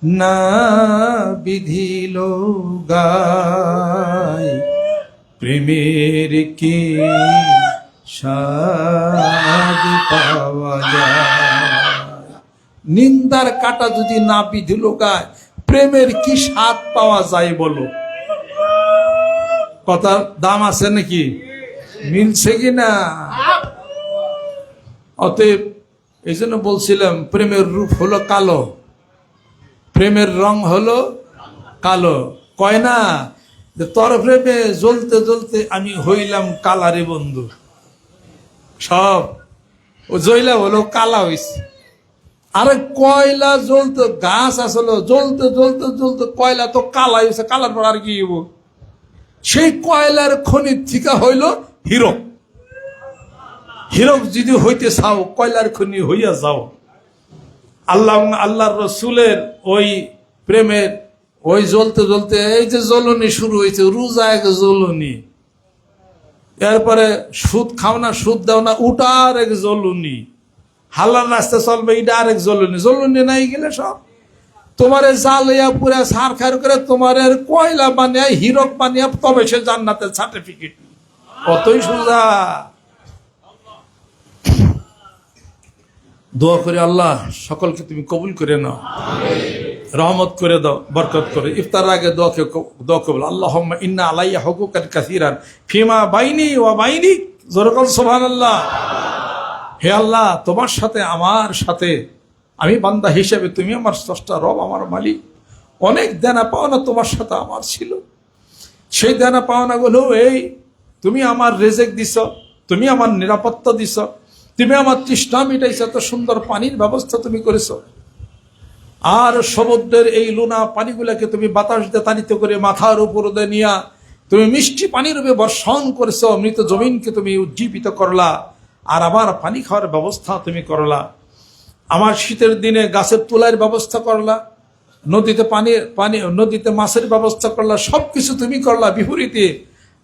না বিধিল গায় প্রেমের কি স্বাদ পাওয়া যায়। নিন্দার কাটা যদি না বিধিল গায় প্রেমের কি স্বাদ পাওয়া যায় বলো? কথার দাম আছে নাকি? মিলছে কিনা? অতএব এই জন্য বলছিলাম প্রেমের রূপ হলো কালো, প্রেমের রং হলো কালো। কয় না যে তোর প্রেমে জ্বলতে জ্বলতে আমি হইলাম কালারে বন্ধু। সব ও জইলা হলো কালা হইছে। আরে কয়লা জ্বলতে, গাছ আসলো জ্বলতে জ্বলতে জ্বলতে কয়লা তো কালা হয়েছে, কালার পর আর কি হইব? সেই কয়লার খনির থেকে হইল হীরক। হীরক যদি হইতে চাও কয়লার খনি হইয়া যাও। আল্লাহর রসুলের ওই প্রেমের ওই জ্বলতে জ্বলতে এই যে জ্বলনি শুরু হয়েছে, রোজা এক জ্বলনি, এরপরে সুদ খাও না সুদ দাও না উটার এক জ্বলনি, হালাল রাস্তা চলবে এটা আরেক জ্বলনি। জ্বলনি নাই গেলে সব তোমারে জ্বালিয়া পুরা সার খার করে তোমার কয়লা বানিয়ে হীরক বানিয়ে তবে সে জান্নাতের সার্টিফিকেট। কতই সোজা। দোয়া করে আল্লাহ সকলকে তুমি কবুল করে নাও, রহমত করে দাও, বরকত করে। ইফতার আগে দোয়া কবুল। আল্লাহুম্মা ইন্না আলাইয়া হুকুকান কাসীরান ফিমা বাইনি ওয়া বাইনিক। জোরে বল সুবহানাল্লাহ। হে আল্লাহ, তোমার সাথে আমার সাথে আমি বান্দা হিসেবে, তুমি আমার স্রষ্টা, রব, আমার মালিক, অনেক দেনা পাওনা তোমার সাথে আমার ছিল। সেই দেনা পাওনাগুলো এই তুমি আমার রেজেক দিছ, তুমি আমার নিরাপত্তা দিছ, তুমি আমার তৃষ্ণা মিটাইছ, এত সুন্দর পানির ব্যবস্থা তুমি করেছ। আর সমুদ্রের এই লোনা পানিগুলাকে তুমি বাতাস দিয়ে তাড়িত করে মাথার উপর দিয়ে নিয়া তুমি মিষ্টি পানির রূপে বর্ষণ করেছ। মৃত জমিনকে তুমি উজ্জীবিত করলা, আর আমার পানি খাওয়ার ব্যবস্থা তুমি করলা। আমার শীতের দিনে গাছের তোলার ব্যবস্থা করলা, নদীতে মাছের ব্যবস্থা করলা, সবকিছু তুমি করলা বিপরীতে।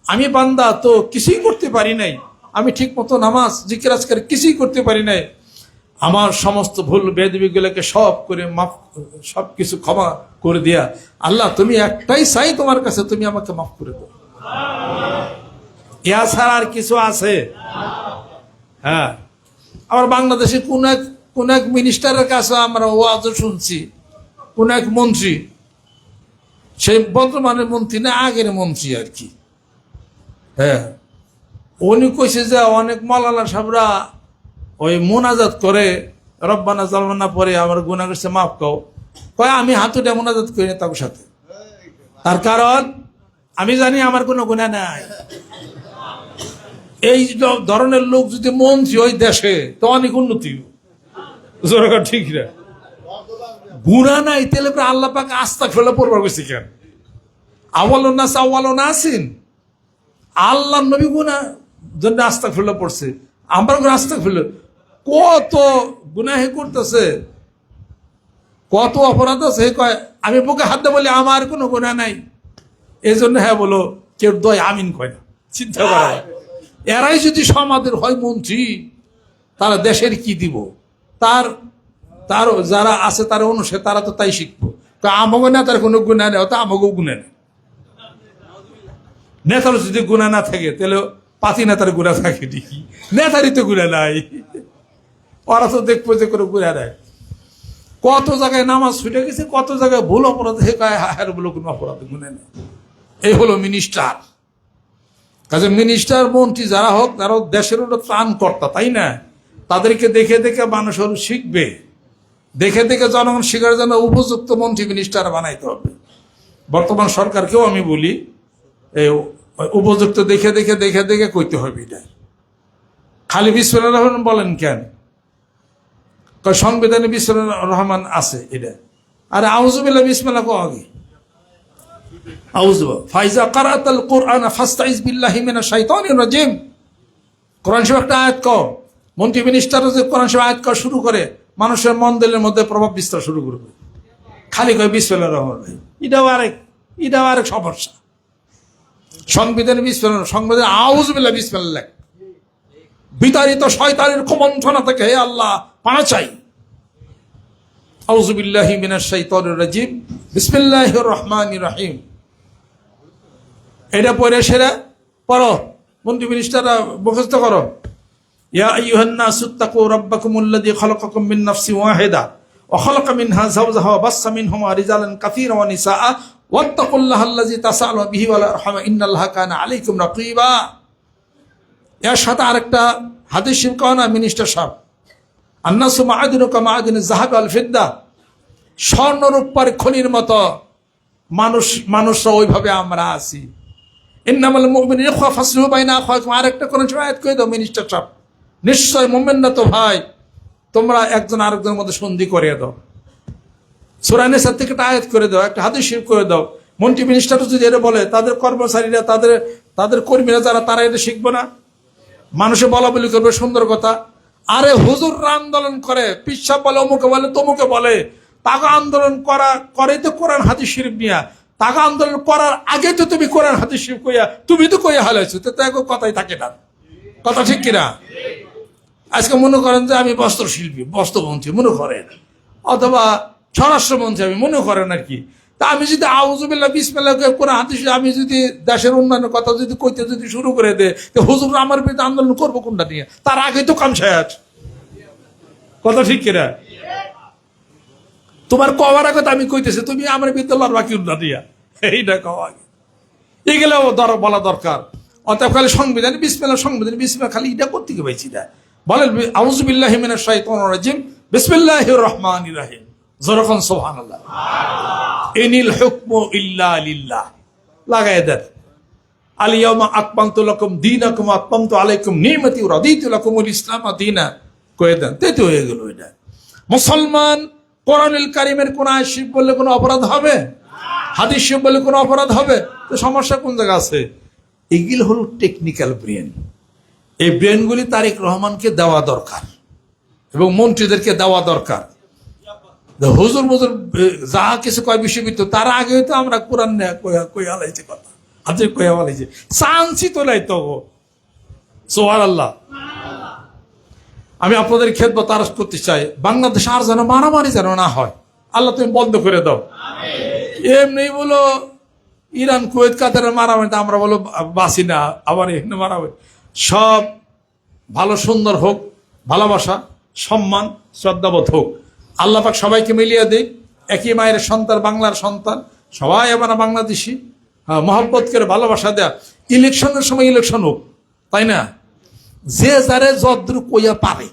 আমি বান্দা তো কিছুই করতে পারি নাই। আমি ঠিক মতো নামাজ জিকির আজকার কিছুই করতে পারি নাই। আমার সমস্ত ভুল বেদবিগুলোকে সব কিছু ক্ষমা করে দিয়া আল্লাহ তুমি একটাই চাই তোমার কাছে, তুমি আমাকে মাফ করে দাও। ইয়া ছাড়া আর কিছু আছে? হ্যাঁ, আমার বাংলাদেশে কোন এক মিনিস্টারের কাছে আমরা ওয়াজ শুনছি, কোন এক মন্ত্রী, সেই বর্তমানের মন্ত্রী না আগের মন্ত্রী আর কি, হ্যাঁ, উনি কইছে যে অনেক মাওলানা সাহেবরা ওই মোনাজাত করে রব্বানা জালমানা পরে আমার গুনাহ করছে মাফ কাও। কয় আমি হাতুটা মোনাজাত করি না তার সাথে, তার কারণ আমি জানি আমার কোনো গুনাহ নাই। এই ধরনের লোক যদি মন্ত্রী ওই দেশে তো অনেক উন্নতি, ঠিক না? গুনাহ নাই তাহলে আল্লাহ পাক আস্তাগফিরুল্লাহ পড়বার কইছে কেন? আওয়ালুন নাস আসিন, আল্লাহ নবী গুনাহ জন্য আস্তাগফিরুল্লাহ পড়ছে, আমরা আস্তাগফিরুল্লাহ। কত গুনাহে করতেছে, কত অপরাধ আছে। কয় আমি বুকে হাত দিয়ে বলি আমার কোনো গুনাহ নাই, এই জন্য হ্যাঁ বলো কেউ দয় আমিন কয় না। চিন্তা করা, এরাই যদি সমাজের হয় মন্ত্রী, তারা দেশের কি দিব? তার যারা আছে তারা অনুসারে তারা তো তাই শিখবো। আমাগো নেতার কোনো গুনাহ নেই, তো আমাগো গুনাহ নেই। নেতার যদি গুনাহ না থাকে তাহলে পাতি নেতার গুনাহ থাকে ঠিকই, নেতারই তো গুনাহ নাই। ওরা তো দেখবো যে কোনো গুনাহ নাই। কত জায়গায় নামাজ ছুটে গেছে, কত জায়গায় ভুল অপরাধ হার বলো কোনো অপরাধ গুনাহ নেই। এই হলো মিনিস্টার। কাজে মিনিস্টার মন্ত্রী যারা হোক তারা দেশের ত্রাণকর্তা, তাই না? তাদেরকে দেখে দেখে মানুষ শিখবে, দেখে দেখে জনগণ শিখার জন্য উপযুক্ত মন্ত্রী মিনিস্টার বানাইতে হবে। বর্তমান সরকারকেও আমি বলি এই উপযুক্ত দেখে দেখে দেখে দেখে কইতে হবে। এটা খালি বিসমিল্লাহির রহমান বলেন কেন? সংবিধানে বিসমিল্লাহির রহমান আছে এটা। আরে আউযুবিল্লাহি বিসমিল্লাহ কও আগে। ফাইজা কারাতাল কুরআন ফাস্তাইজ বিল্লাহি মিনাশ শাইতানির রাজিম। কোরআন শরীফ একটা আয়াত কও। মন্ত্রী মিনিস্টার যে কোরআন শরীফ আয়াত কও শুরু করে মানুষের মন দিলের মধ্যে প্রভাব বিস্তার শুরু করবে। খালি কয় বিসমিল্লাহির রহমানির রহিম, এটাও আরেক সমস্যা। সংবিধানে বিসমিল্লাহ, সংবিধানে আউযুবিল্লাহি বিসমিল্লাহ। বিতাড়িত শয়তানের কুমন্ত্রণা থেকে হে আল্লাহ পানা চাই। আউযু বিল্লাহি মিনাশ শাইতানির রাজিম, বিসমিল্লাহির রহমানির রহিম। এটা পড়ে সেরা পড়ো, মন্ত্রী মিনিস্টাররা মুখস্থ করো। ইয়া আইয়ুহান নাসু তাকু রাব্বাকুমুল্লাযী খালাকাকুম মিন নাফসিন ওয়াহিদা ওয়া খালাকা মিনহা যাওজাহা ওয়া বাসসা মিনহুমা রিজালান কাসীরান ওয়া নিসাআ ওয়াত্তাকুল্লাহাল্লাযী তাসাআলুনা বিহি ওয়াল আরহাম ইন্নাল্লাহা কানা আলাইকুম রাকীবা। এর সাথে আরেকটা হাদিস শরীফ কও না মিনিস্টার সাহেব, আন্নাসু মাআদিনু কা মাআদিনিজ যাহাব ওয়াল ফিদ্দা, স্বর্ণ রূপার খনির মতো মানুষরা ওইভাবে আমরা আছি। ইন্নামাল মুমিনুনা ইখওয়া ফাসলিহু বাইনা আখাওয়াইকুম। আরেকটা কোন আয়াত কই দাও মিনিস্টার সাহেব, নিশ্চয় মুমিনরা তো ভাই, তোমরা একজন আরেকজনের মধ্যে সন্ধি করিয়ে দাও। সূরা নিসা থেকে একটা আয়াত করে দাও, একটা হাদিস শরীফ করে দাও। মন্ত্রী মিনিস্টার যদি এটা বলে, তাদের কর্মচারীরা তাদের কর্মীরা যারা, তারা এটা শিখবে না? মানুষে বলা বলি করবে সুন্দর কথা। আরে হুজুররা আন্দোলন করে, পিসাব বলে, অমুকে বলে, তমুকে বলে, তাকে আন্দোলন করে তো কোরআন হাদিস শরীফ নিয়া। তাকে আন্দোলন করার আগে তো তুমি কোরআন হাদিস শরীফ কইয়া তুমি তো কইয়া হালাইছো, তো কথাই থাকে না। কথা ঠিক কিনা? আজকে মনে করেন যে আমি বস্ত্রশিল্পী, বস্ত্রমন্ত্রী মনে করেন, অথবা স্বরাষ্ট্রমন্ত্রী আমি মনে করেন আর কি। তা আমি যদি আউযু বিল্লাহ বিসমিল্লাহ কোরআন হাদিস, আমি যদি দেশের উন্নয়নের কথা যদি কইতে যদি শুরু করে দেয়, তো হুজুর আমার বিরুদ্ধে আন্দোলন করবো কোনটা নিয়ে? তার আগে তো কাম শেষ। কথা ঠিক কিনা? তোমার কবার আগে আমি কইতেছি, তুমি আমার বিরুদ্ধে লড়বা কি উন্নয়ন দিয়া, এইটা কওয়া আগে। এগুলো বলা দরকার। অতএব খালি সংবিধান বিসমিল্লাহ খালি এটা করতে কি পাইছি না? বলেন আউযু বিল্লাহি মিনাশ শাইতানির রাজিম, বিসমিল্লাহির রহমানির রহিম। যখন সুবহানাল্লাহ। ইনিল হুকমু ইল্লা লিল্লাহ লাগায় দেন। আল ইয়াউমা আকমালতু লাকুম দীনাকুম ওয়া আতমামতু আলাইকুম নি'মাতি ওয়া রাদিতু লাকুমুল ইসলাম দীনা কয়ে দেন, তাই তো হয়ে গেল। এটা মুসলমান কোরআনুল কারীমের কোন আয়াত শরীফ বললে কোনো অপরাধ হবে? হাদিস শরীফ বললে কোনো অপরাধ হবে? তো সমস্যা কোন জায়গা আছে? এগুলো হলো টেকনিক্যাল ব্রেন। এই ব্রেনগুলি তারেক রহমানকে দেওয়া দরকার এবং মন্ত্রীদেরকে দেওয়া দরকার। হুজুর মুজুর যা কিছু কয় বিশ্ববিদ্যালয়, তার আগে হয়তো আমরা কোরআন কইয়া লাইছি, কথা আজকে কইয়া লাইছি, চান্সই তো নাই তো। সুবহানাল্লাহ। আমি আপনাদের খেদমত আরজ করতে চাই, বাংলাদেশ আর যেন মারামারি যেন না হয়, আল্লাহ তুমি বন্ধ করে দাও। এমনি বলো ইরান কুয়েত কাতারের মারামারি, আমরা বলো বাসি না, আবার এখানে মারামারি। সব ভালো সুন্দর হোক, ভালোবাসা সম্মান শ্রদ্ধাবোধ হোক। আল্লাহ পাক সবাইকে মিলিয়ে দেয়, একই মায়ের সন্তান, বাংলার সন্তান, সবাই আমরা বাংলাদেশি, মহব্বত করে ভালোবাসা দেয়া। ইলেকশনের সময় ইলেকশন হোক, তাই না? যে যারে যদ্রু কইয়া পারে,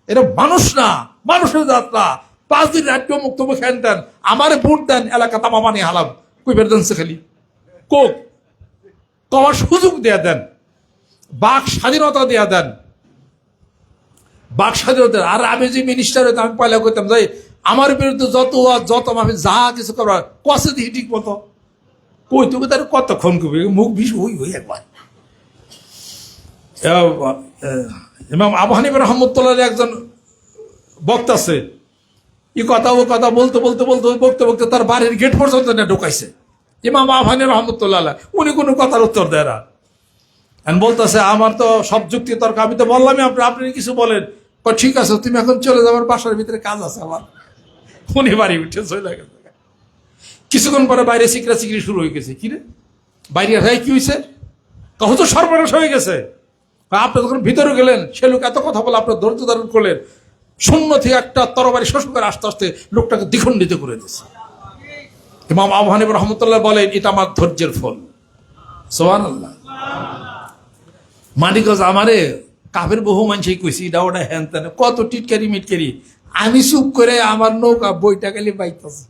এটা মানুষ না, মানুষের যাত্রা। 5 দিন রাজ্য মুক্ত খেন দেন, আমারে ভোট দেন, এলাকা তামামানি হালাম কইবার দেনছে খালি কোক কওয়ার সুযোগ দেয়া দেন, বাক স্বাধীনতা দেয়া দেন, বাক স্বাধীনতা। আর আমি যে মিনিস্টার হইতাম, আমি পয়লা করতাম যাই আমার বিরুদ্ধে যত আমি যা কিছু করার কষে দিই ঠিক মতো কই, তুমি তার কতক্ষণ কবি মুখ বিষ হই হই একবার। ইমাম আবু হানিফা রাহমাতুল্লাহ একজন বক্তা আছে, ই কথা ও কথা বলতে বলতে বলতে বলতে বলতে তার বাড়ির গেট পর্যন্ত না ঢুকাইছে ইমাম আবু হানিফা রাহমাতুল্লাহ। উনি কোনো কথার উত্তর দেয় না, বলতেছে আমার তো সব যুক্তি তর্ক, আমি তো বললামই আপনি কিছু বলেন। ঠিক আছে, তুমি এখন চলে যাবার, বাসার ভিতরে কাজ আছে আমার। উনি বাড়ি উঠে চলে গেছে। কিছুক্ষণ পরে বাইরে চিকরা চিকরি শুরু হয়ে গেছে। কি রে বাইরে ভাই কি হয়েছে? কত সর্বনাশ হয়ে গেছে। আপনি যখন ভিতরে গেলেন, সে লোক এত কথা বলে আপনার ধৈর্য ধারণ করলেন, শূন্য থেকে একটা তরবারি শোষণ করে আস্তে আস্তে লোকটাকে দ্বিখণ্ডিত করে দিয়েছে। ইমাম আবু হানিফা রাহমাতুল্লাহ বলেন, এটা আমার ধৈর্যের ফল। সুবহানাল্লাহ। মানিকগঞ্জ আমারে কাফের বহু মানুষই কইছি, এটা ওটা হ্যান তেন কত টিটকারি মিটকারি, আমি চুপ করে আমার নৌকা বইটা গেলে বাইতেছে।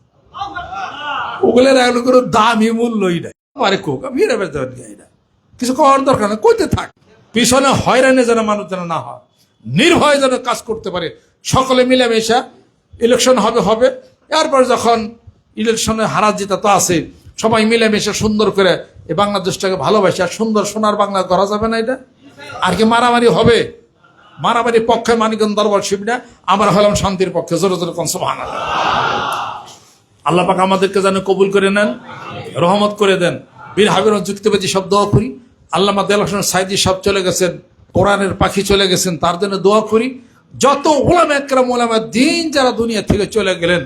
ওগুলোর এগুলো কোনো দামি মূল্যই নাই। আরে কোক আমি কিছু করার দরকার না, কইতে থাক। পিছনে হয়রানি যেন মানুষ যেন না হয়, নির্ভয় যেন কাজ করতে পারে। সকলে মিলেমিশা ইলেকশন হবে, এরপর যখন ইলেকশনে হারা জিতা তো আছে, সবাই মিলেমিশে সুন্দর করে এই বাংলাদেশটাকে ভালোবাসে। আর সুন্দর সোনার বাংলা করা যাবে না এটা? আর কি মারামারি হবে? মারামারি পক্ষে মানিকগঞ্জ দরবার শিবনা, আমরা হলাম শান্তির পক্ষে। জোরে জোরে কোন সুবহানাল্লাহ। আল্লাহ পাক আমাদেরকে যেন কবুল করে নেন, রহমত করে দেন। বীর হাবিব যুক্তিবাদী সব দোয়া করি। আল্লামা দেওয়াল হোসেন সাইদি সব চলে গেছেন, কোরআনের পাখি চলে গেছেন, তার জন্য দোয়া করি। যত উলামা একরাম উলামা দ্বীন যারা দুনিয়া থেকে চলে গেলেন,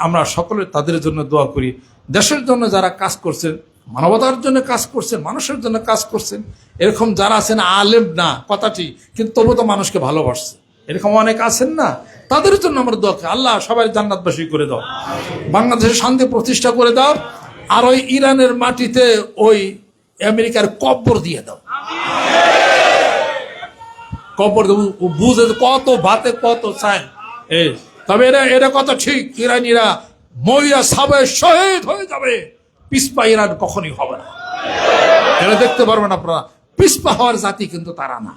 আমরা সকলে তাদের জন্য দোয়া করি। দেশের জন্য যারা কাজ করছেন, মানবতার জন্য কাজ করছেন, মানুষের জন্য কাজ করছেন, এরকম যারা আছেন আলেম না কথাটি, কিন্তু তবু তো মানুষকে ভালোবাসছে, এরকম অনেক আছেন না, তাদের জন্য আমরা দোয়া করি। আল্লাহ সবাই জান্নাতবাসী করে দাও, বাংলাদেশে শান্তি প্রতিষ্ঠা করে দাও, আর ওই ইরানের মাটিতে ওই আমেরিকার কব্বর দিয়ে দাও, কব্বর বুঝে কত ভাতে কত চায়। তবে এরা কত ঠিক, ইরানিরা মহিলা সাবে শহীদ হয়ে যাবে, পিসপা ইরান কখনই হবে না। এরা দেখতে পারবেন আপনারা, পিসপা হওয়ার জাতি কিন্তু তারা না,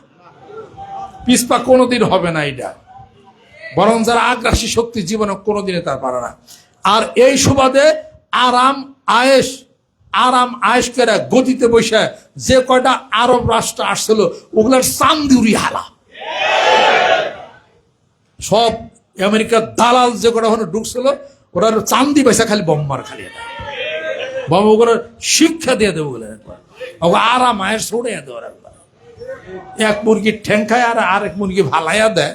পিসপা কোনোদিন হবে না এটা, বরং যারা আগ্রাসী শক্তি জীবনে কোনোদিনে তার পারে না। আর এই সুবাদে আরাম আয়েশ করে গদিতে বসে যে কয়টা আরব রাষ্ট্র আসছিল ওগুলার চান্দিউরি হালা, সব আমেরিকার দালাল যে কটা ওখানে ঢুকছিল ওরা চান্দি পয়সা খালি বোম্বার খালি বাবা ওগুলো শিক্ষা দিয়ে দেবো বলে আরাম আয়ের ছড়ে দেওয়ার এক মুরগি ঠ্যাং খায় আর আরেক মুরগি ভালাইয়া দেয়,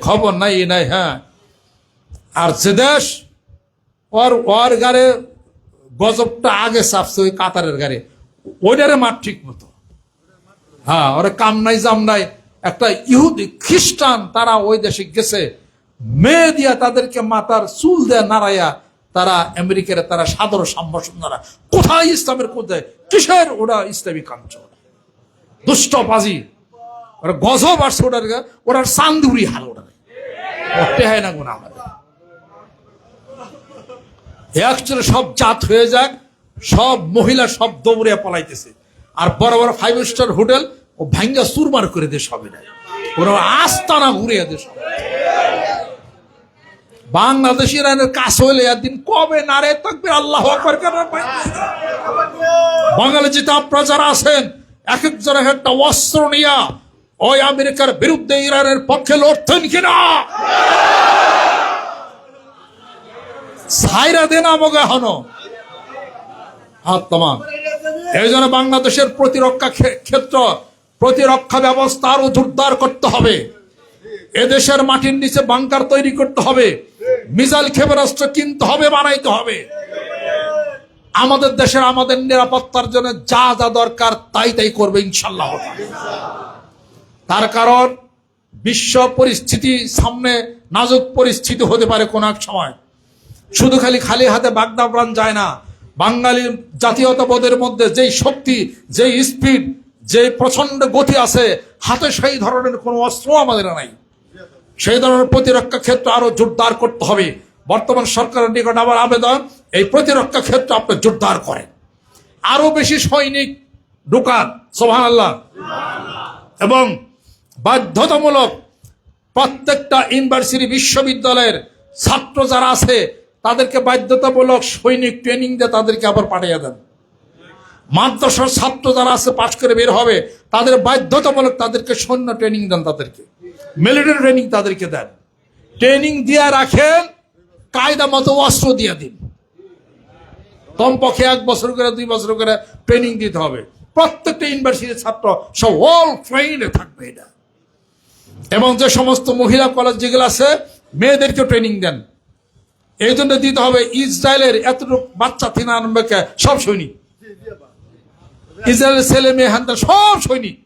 খবর নাই এ নাই। হ্যাঁ, আর যে দেশ ওর গাড়ে গজবটা আগে চাপছে ওই কাতারের গাড়ি, ওইটারে মার ঠিক মতো। হ্যাঁ, ওরা কাম নাই জাম নাই। একটা ইহুদি খ্রিস্টান তারা ওই দেশে গেছে, মেয়ে দিয়া তাদেরকে মাথার চুল দেয়া নাড়াইয়া তারা আমেরিকার তারা সাদর সম্ভাষণ নাড়া। কোথায় ইসলামের কোথায় কিসের ওরা ইসলামী কাঞ্চ দুষ্টবাজি, ওরা গজব আসছে ওটার চান্দুরি হাল ওটা হয় না গুণ আমাদের। একচুয়ালি সব জাত হয়ে যাক, সব মহিলা সব দৌড়িয়া পলাইতেছে, আর বড় বড় 5 স্টার হোটেল ও ভাঙ্গা চুরমার করে দে সবই নাই, ওরা আস্তানা ঘুরিয়ে দে সব। বাংলাদেশি রানের কাজ হইলে একদিন কবে নারে থাকবে আল্লাহ আকবার। বাঙালি যেটা আপনারা যারা আছেন এক একজন একটা অস্ত্র নিয়া ওই আমেরিকার বিরুদ্ধে ইরানের পক্ষে লড়তেন কিনা ছাইরা দেন আমাকে হনো আত্মা। এই জন্য বাংলাদেশের প্রতিরক্ষা ক্ষেত্র প্রতিরক্ষা ব্যবস্থা আরো জোরদার করতে হবে, এদেশের মাটির নিচে বাংকার তৈরি করতে হবে, মিসাইল ক্ষেপণাস্ত্র কিনতে হবে, বানাইতে হবে। আমাদের দেশের আমাদের নিরাপত্তার জন্য যা যা দরকার তাই তাই করবে ইনশাল্লাহ। তার কারণ বিশ্ব পরিস্থিতি সামনে নাজুক পরিস্থিতি হতে পারে কোন এক সময়। শুধু খালি হাতে বাগদাবরান যায় না। বাঙালির জাতীয়তাবোধের মধ্যে যেই শক্তি, যেই স্পিড, যে প্রচন্ড গতি আছে, হাতে সেই ধরনের কোনো অস্ত্র আমাদের নাই। সেই ধরনের প্রতিরক্ষা ক্ষেত্র আরো জোরদার করতে হবে। বর্তমান সরকারের নিকট আমার আবেদন, এই প্রতিরক্ষা ক্ষেত্র আপনি জোরদার করেন, আরো বেশি সৈনিক ঢুকান, সুবহানাল্লাহ। এবং বাধ্যতামূলক প্রত্যেকটা ইউনিভার্সিটি বিশ্ববিদ্যালয়ের ছাত্র যারা আছে তাদেরকে বাধ্যতামূলক সৈনিক ট্রেনিং দিয়ে তাদেরকে আবার পাঠিয়ে দেন। মাদ্রাসার ছাত্র যারা আছে পাশ করে বের হবে তাদের বাধ্যতামূলক তাদেরকে সৈন্য ট্রেনিং দেন, তাদেরকে মিলিটারি ট্রেনিং তাদেরকে দেন। ট্রেনিং দিয়ে রাখেন, কায়দা মতো অস্ত্র দিয়ে দিন। কমপক্ষে 1 বছর করে 2 বছর করে ট্রেনিং দিতে হবে। প্রত্যেকটা ইউনিভার্সিটির ছাত্র সব অল ট্রেইনে থাকবে এটা। এবং যে সমস্ত মহিলা কলেজ যেগুলো আছে মেয়েদেরকে ট্রেনিং দেন। এই জন্য দিতে হবে ইসরায়েলের এতটুকু বাচ্চা থেকে আরম্ভ করে সব সৈনিক, ইসরায়েলের ছেলে মেয়ে হ্যান সব সৈনিক।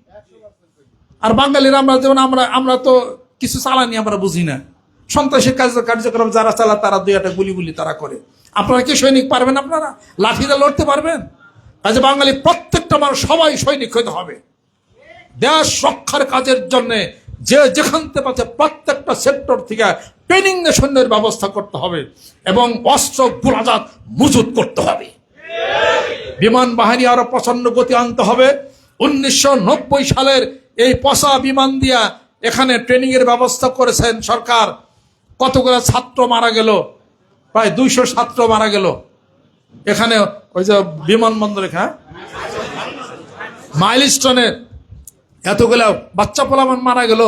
আর বাঙালির আমরা যেমন আমরা তো কিছু চালানি আমরা বুঝি না, সন্ত্রাসী কার্যক্রম যারা চালায় তারা 2-1 গুলি তারা করে। আপনারা কি সৈনিক পারবেন? আপনারা লাঠিতে লড়তে পারবেন? কাজে বাঙালি প্রত্যেকটা মানুষ সবাই সৈনিক হতে হবে। দেশ রক্ষার কাজের জন্য যে যেখান থেকে পাচ্ছে প্রত্যেকটা সেক্টর থেকে ট্রেনিং সৈন্যের ব্যবস্থা করতে হবে এবং অস্ত্র গোলাজাত মজুত করতে হবে। বিমান বাহিনী আরো প্রচন্ড গতি আনতে হবে। 1990 সালের এই পচা বিমান দিয়া এখানে ট্রেনিং এর ব্যবস্থা করেছেন সরকার। কতগুলো ছাত্র মারা গেল, প্রায় 200 ছাত্র মারা গেল এখানে ওই যে বিমানবন্দরে, হ্যাঁ মাইলস্টোনের এতগুলো বাচ্চা পোলামান মারা গেল।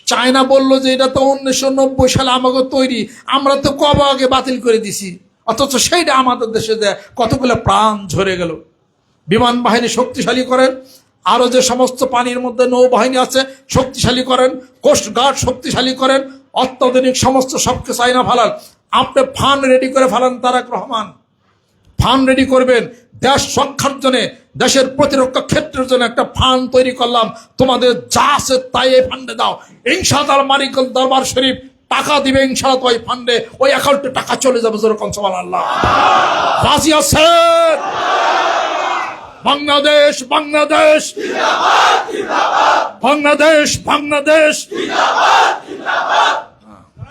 চায়না বললো যে এটা তো 1990 সালে আমাকে তৈরি, আমরা তো কবে আগে বাতিল করে দিছি, অথচ সেইটা আমাদের দেশে কতগুলো প্রাণ ঝরে গেল। বিমান বাহিনী শক্তিশালী করেন, আরো যে সমস্ত পানির মধ্যে নৌবাহিনী আছে শক্তিশালী করেন, কোস্ট গার্ড শক্তিশালী করেন, অত্যাধুনিক সমস্ত সবকিছু আইনা ফেলান। আপনি ফান্ড রেডি করে ফেলান তারেক রহমান, ফান্ড রেডি করবেন। দেশ রক্ষার জন্য, দেশের প্রতিরক্ষা ক্ষেত্রের জন্য একটা ফান্ড তৈরি করলাম, তোমাদের যা আছে তাই এই ফান্ডে দাও। ইনশাআল্লাহ মানিকগঞ্জ দরবার শরীফ টাকা দিবে ইনশাআল্লাহ, ওই ফান্ডে ওই অ্যাকাউন্টে টাকা চলে যাবে। যেরকম সুবহানাল্লাহ। রাজি আছেন? বাংলাদেশ বাংলাদেশ বাংলাদেশ বাংলাদেশ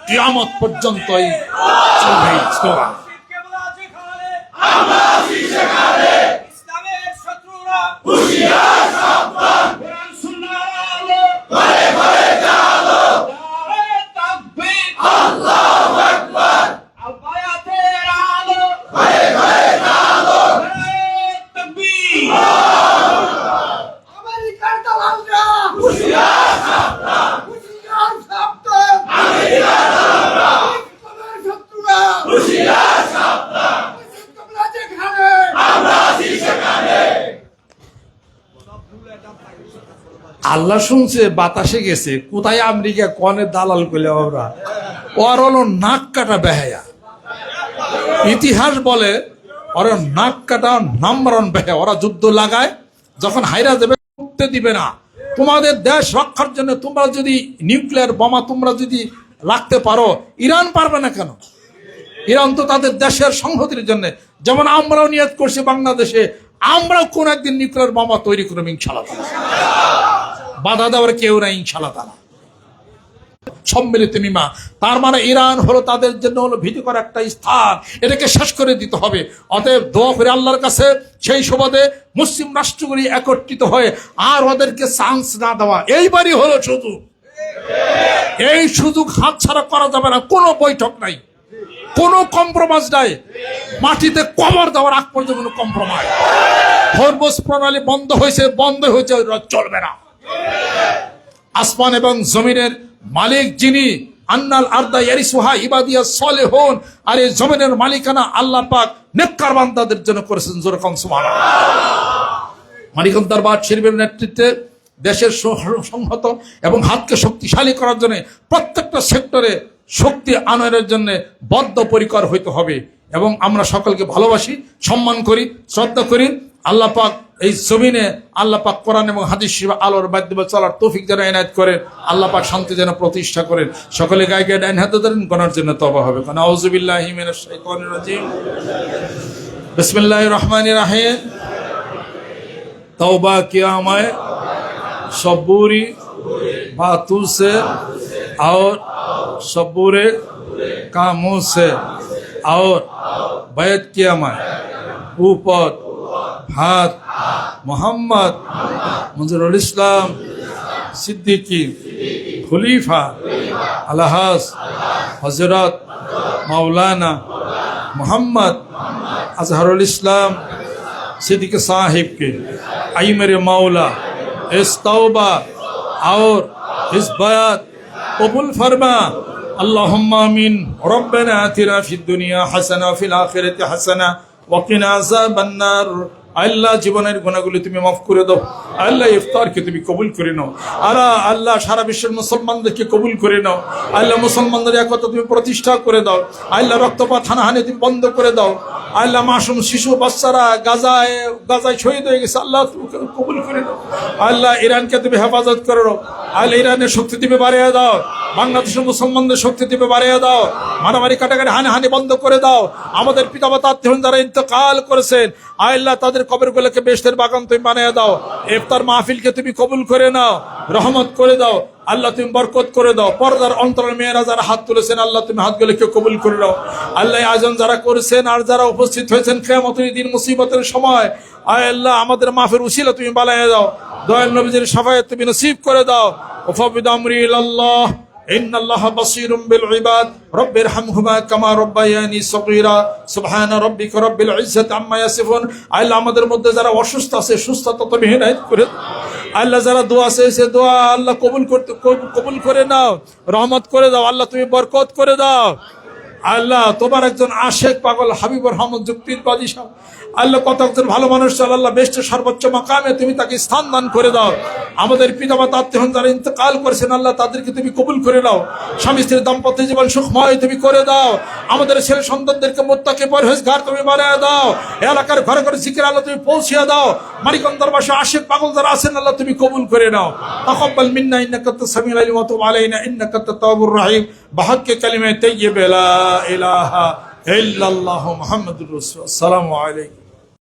কিয়ামত পর্যন্তই চলবে এই স্লোগান। ইসলামের শত্রুরা হুঁশিয়ার সাবধান, কোরআন সুন্নাহর আলো ঘরে ঘরে জ্বালো, নারে তাকবীর আল্লাহু আকবার, আবায়াতের আলো ঘরে ঘরে জ্বালো, নারে তাকবীর আমেরিকার দালালরা হুঁশিয়ার সাবধান, হুঁশিয়ার সাবধান, আমেরিকার দালালরা ইসলামের শত্রুরা হুঁশিয়ার সাবধান, আল্লাহ শুনছে, বাতাসে গেছে, কোথায় আমেরিকা কনে দালাল করলে ওরা, ওর হলো নাক কাটা বেহায়া। ইতিহাস বলে ওরা নাক কাটা নাম্বার ওয়ান বেহায়া। ওরা যুদ্ধ লাগায়, যখন হাইরা দেবে করতে দিবে না। তোমাদের দেশ রক্ষার জন্য তোমরা যদি নিউক্লিয়ার বোমা তোমরা যদি রাখতে পারো, ইরান পারবে না কেন? ইরান তো তাদের দেশের সংহতির জন্য, যেমন আমরাও নিয়ত করছি বাংলাদেশে আমরাও কোন একদিন নিউক্লিয়ার বোমা তৈরি করবো ইনশাআল্লাহ। বাধা দেওয়ার কেউ নাই ইনশাআল্লাহ তাআলা। সম্মিলিত নিমা, তার মানে ইরান হলো তাদের জন্য হলো ভীতিকর একটা স্থান, এটাকে শেষ করে দিতে হবে। অতএব দোয়া করে আল্লাহর কাছে সেই সুবাদে মুসলিম রাষ্ট্রগুলি একত্রিত হয়ে আর ওদেরকে চান্স না দেওয়া, এইবারই হলো সুযোগ। এই সুযোগ হাতছাড়া করা যাবে না। কোনো বৈঠক নাই, কোনো কম্প্রোমাইজ নাই, মাটিতে কবর দেওয়ার আগ পর্যন্ত কোনো কম্প্রোমাইজ। হরমুজ প্রণালী বন্ধ হয়েছে, চলবে না। আসমান এবং জমিনের মালিক যিনি, আন্নাল আরদা ইয়ারিসুহা ইবাদিয়াস সালিহুন, আর এই জমিনের মালিকানা আল্লাহ পাক নেককার বান্দাদের জন্য করেছেন। যেরকম সুবহানাল্লাহ। মানিকগঞ্জ দরবার শরীফের নেতৃত্বে দেশের সংহত এবং হাতকে শক্তিশালী করার জন্য প্রত্যেকটা সেক্টরে শক্তি আনয়নের জন্য বদ্ধপরিকর হইতে হবে। এবং আমরা সকলকে ভালোবাসি, সম্মান করি, শ্রদ্ধা করি। আল্লাহ পাক এই জমিনে আল্লাহ পাক কোরআন এবং হাদিস আলোর মাধ্যমে চলার তৌফিক যেন এনায়েত করেন। আল্লাহ পাক শান্তি যেন প্রতিষ্ঠা করেন। সকলে গায়ে গায়ে ডাইন হাতে ধরেন, গনার জন্য তওবা হবে। আউযু বিল্লাহি মিনাশ শাইতানির রাজিম। বিসমিল্লাহির রহমানির রহিম। तौबा किया मैं सबूरी बातों से और सबूरे कामों से, और बैत किया मैं ऊपर हाथ मोहम्मद मंजरुल इस्लाम सिद्दीकी खलीफा अलहाज हजरत मौलाना मोहम्मद अजहरुल इस्लाम सिद्दीकी साहिब के आई मेरे मौला इस तौबा और इस बयात कबूल फरमा। अल्लाहुम्मा आमीन। रब्बना आतिना फिद दुनिया हसना फिल आखिरति हसना वकिना अज़ाबान नार। আল্লাহ জীবনের গুনাহগুলি তুমি মাফ করে দাও। আল্লাহ ইফতারকে তুমি কবুল করে নাও। আল্লাহ সারা বিশ্বের মুসলমানদেরকে কবুল করে নাও। আল্লাহ মুসলমানদের একতা তুমি প্রতিষ্ঠা করে দাও। আল্লাহ রক্তপাত হানাহানি তুমি বন্ধ করে দাও। আল্লাহ মাসুম শিশু বাচ্চারা গাজায় শহীদ হয়ে গেছে, আল্লাহ তুমি কবুল করে নাও। আল্লাহ ইরানকে তুমি হেফাজত করে নাও। আল্লাহ ইরানের শক্তি তুমি বাড়িয়ে দাও। বাংলাদেশের মুসলমানদের শক্তি তুমি বাড়িয়ে দাও। মারামারি কাটাকাটি হানাহানি বন্ধ করে দাও। আমাদের পিতামাতা আত্মীয় যারা ইন্তেকাল করেছেন, আল্লাহ তাদের কবরগুলোকে বেহেশতের বাগান তুমি বানিয়ে দাও। ইফতার মাহফিলকে তুমি কবুল করে নাও, রহমত করে দাও। আল্লাহ তুমি বরকত করে দাও। পর্দার অন্তরের মেয়েরা যারা হাত তুলেছেন, আল্লাহ তুমি হাতগুলোকে কবুল করে দাও। আল্লাহ আয়োজন যারা করেছেন আর যারা উপস্থিত হয়েছেন কিয়ামতের দিন মুসিবতের সময়, আয় আল্লাহ আমাদের মাফের উসিলা তুমি বানায়ে দাও। দয়াল নবীজির শাফায়াত তুমি নসিব করে দাও। ওয়াফাবিদ আমরি ইলাল্লাহ ইন্নাল্লাহা বাসীরুম বিল ইবাদ। রব্বিরহামহুমা কামা রাব্বায়ানি সগীরা। সুবহানা রাব্বিকা রাব্বিল ইজ্জাতি আম্মা ইয়াসিফুন। আল্লাহ আমাদের মধ্যে যারা অসুস্থ আছে সুস্থতা তুমি হিদায়াত করে দাও। আল্লাহ যারা দোয়া চেয়েছে দোয়া আল্লাহ কবুল করে নাও, রহমত করে দাও। আল্লাহ তুমি বরকত করে দাও। আল্লাহ তোমার একজন আশেক পাগল হাবিবুর রহমান যুক্তির বাদী সাহেব, আল্লাহ কত একজন ভালো মানুষ চাল, আল্লাহ বেস্টের সর্বোচ্চ মাকামে তুমি তাকে স্থান দান করে দাও। আমাদের পিতামাতা আত্মীয় যারা ইন্তেকাল করেছেন আল্লাহ তাদেরকে তুমি কবুল করে নাও। স্বামী স্ত্রীর দাম্পত্য জীবন সুখময় তুমি করে দাও। আমাদের ছেলে সন্তানদেরকে মুত্তাকি পরহেজগার তুমি বানিয়ে দাও। এলাকার ঘরে ঘরে জিকির আল্লাহ তুমি পৌঁছে দাও। মানিকন্দর বাসা আশেক পাগল যারা আছেন আল্লাহ তুমি কবুল করে নাও। তাকাব্বাল মিন্না ইন্নাকা আনতাস সামিউল আলিম ওয়া তুব আলাইনা ইন্নাকা আনতাত তাওয়াবুর রহিম। বিহাক্কি কালিমাতি তাইয়্যিবা লা ইলাহা ইল্লাল্লাহু মুহাম্মাদুর রাসূলুল্লাহ। আসসালামু আলাইকুম।